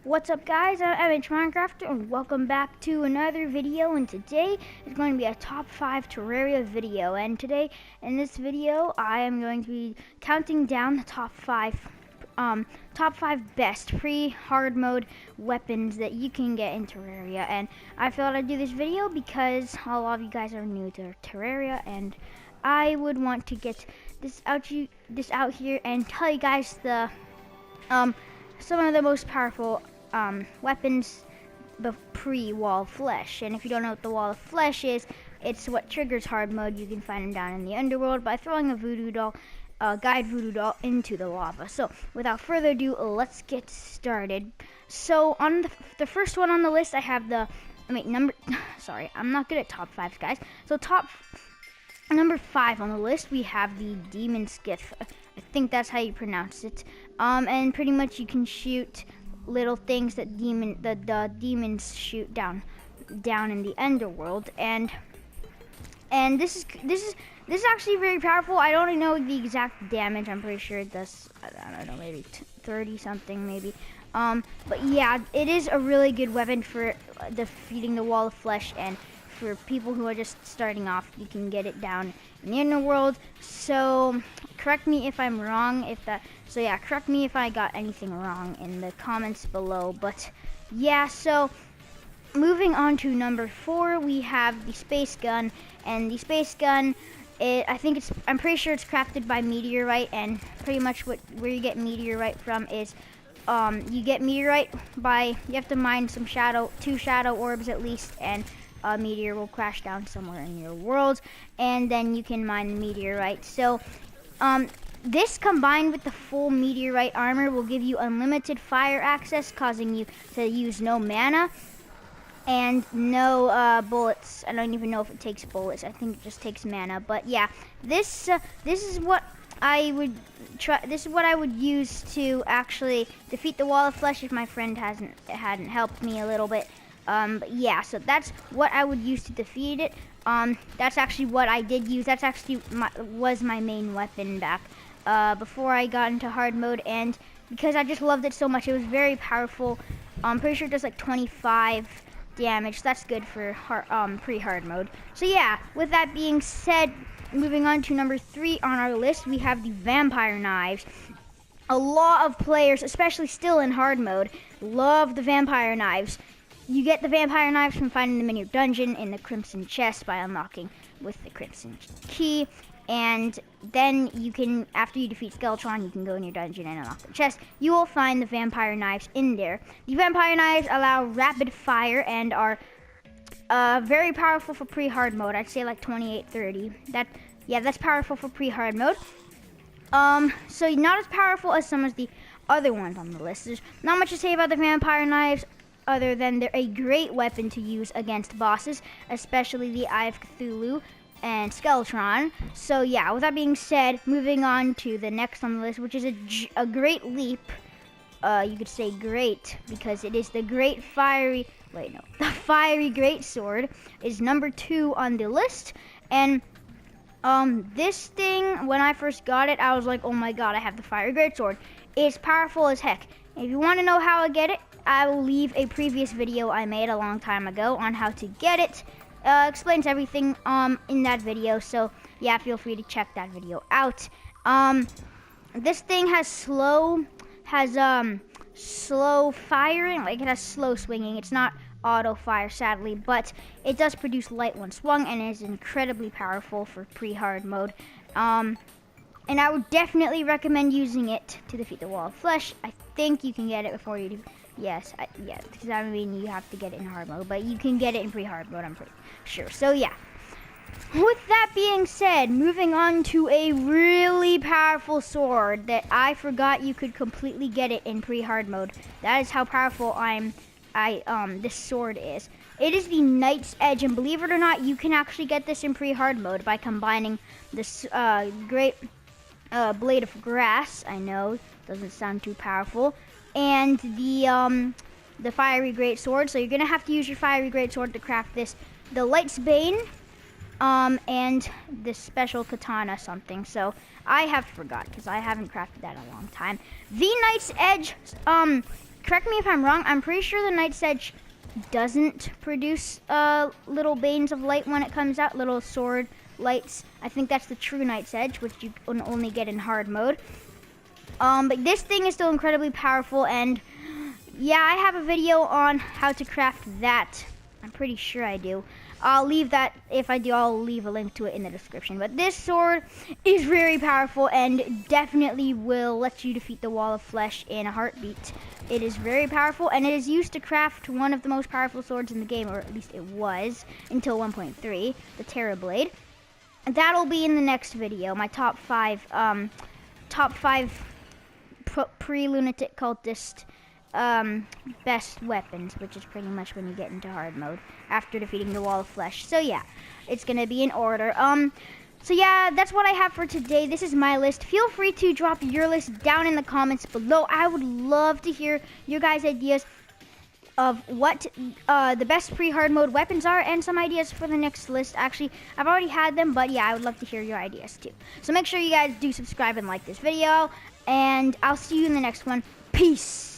What's up, guys? I'm Minecrafter and welcome back to another video, and today is going to be a top 5 Terraria video. And today in this video I am going to be counting down the top 5 best pre-hard mode weapons that you can get in Terraria. And I thought I'd do this video because a lot of you guys are new to Terraria, and I would want to get this out here and tell you guys the some of the most powerful weapons pre-wall of flesh. And if you don't know what the wall of flesh is, it's what triggers hard mode. You can find them down in the underworld by throwing a voodoo doll, guide voodoo doll into the lava. So without further ado, let's get started. So on the first one on the list, I have sorry, I'm not good at top 5s, guys. So number 5 on the list, we have the demon skiff. I think that's how you pronounce it. And pretty much you can shoot little things that the demons shoot down in the underworld, and this is actually very powerful. I don't know the exact damage. I'm pretty sure it does, I don't know, maybe 30 something maybe. But yeah, it is a really good weapon for defeating the wall of flesh, and for people who are just starting off, you can get it down in the underworld. So correct me if I'm wrong, correct me if I got anything wrong in the comments below. But yeah, so moving on to number 4, we have the space gun. And the space gun, I'm pretty sure it's crafted by meteorite, and pretty much where you get meteorite from is you get meteorite you have to mine two shadow orbs at least, and a meteor will crash down somewhere in your world, and then you can mine the meteorite. So this combined with the full meteorite armor will give you unlimited fire access, causing you to use no mana and no bullets. I don't even know if it takes bullets. I think it just takes mana. But yeah, this is what I would try. This is what I would use to actually defeat the wall of flesh if my friend hadn't helped me a little bit. But yeah, so that's what I would use to defeat it. That's actually what I did use. That's actually was my main weapon back before I got into hard mode, and because I just loved it so much. It was very powerful. I'm pretty sure it does like 25 damage. That's good for pre-hard mode. So yeah, with that being said, moving on to number 3 on our list, we have the vampire knives. A lot of players, especially still in hard mode, love the vampire knives. You get the vampire knives from finding them in your dungeon in the crimson chest by unlocking with the crimson key. And then you can, after you defeat Skeletron, you can go in your dungeon and unlock the chest. You will find the vampire knives in there. The vampire knives allow rapid fire and are very powerful for pre-hard mode. I'd say like 28-30. That's powerful for pre-hard mode. So not as powerful as some of the other ones on the list. There's not much to say about the vampire knives, other than they're a great weapon to use against bosses, especially the Eye of Cthulhu and Skeletron. So yeah, with that being said, moving on to the next on the list, which is a great leap. You could say great because it is the the fiery great sword is number 2 on the list. And this thing, when I first got it, I was like, oh my god, I have the fiery great sword. It's powerful as heck. If you want to know how I get it, I will leave a previous video I made a long time ago on how to get it. Explains everything in that video. So yeah, feel free to check that video out. This thing has slow firing, like it has slow swinging. It's not auto fire, sadly, but it does produce light when swung, and is incredibly powerful for pre-hard mode. And I would definitely recommend using it to defeat the wall of flesh. I think you can get it before you do. Yes, because I mean you have to get it in hard mode, but you can get it in pre-hard mode, I'm pretty sure. So yeah, with that being said, moving on to a really powerful sword that I forgot you could completely get it in pre-hard mode. That is how powerful this sword is. It is the Knight's Edge, and believe it or not, you can actually get this in pre-hard mode by combining this great blade of grass. I know, doesn't sound too powerful. And the fiery great sword. So you're gonna have to use your fiery great sword to craft the Light's Bane, and this special katana something. So I have forgot because I haven't crafted that in a long time. The Knight's Edge correct me if I'm wrong, I'm pretty sure the Knight's Edge doesn't produce little beams of light when it comes out, little sword lights. I think that's the true Knight's Edge, which you can only get in hard mode. But this thing is still incredibly powerful, and yeah, I have a video on how to craft that. I'm pretty sure I do. I'll leave that, if I do, I'll leave a link to it in the description. But this sword is very powerful and definitely will let you defeat the wall of flesh in a heartbeat. It is very powerful, and it is used to craft one of the most powerful swords in the game, or at least it was, until 1.3, the Terra Blade. That'll be in the next video, my top five pre-lunatic cultist best weapons, which is pretty much when you get into hard mode after defeating the wall of flesh. So yeah, it's gonna be in order. So yeah, that's what I have for today. This is my list. Feel free to drop your list down in the comments below. I would love to hear your guys' ideas of what the best pre-hard mode weapons are, and some ideas for the next list. Actually, I've already had them, but yeah, I would love to hear your ideas too. So make sure you guys do subscribe and like this video, and I'll see you in the next one. Peace.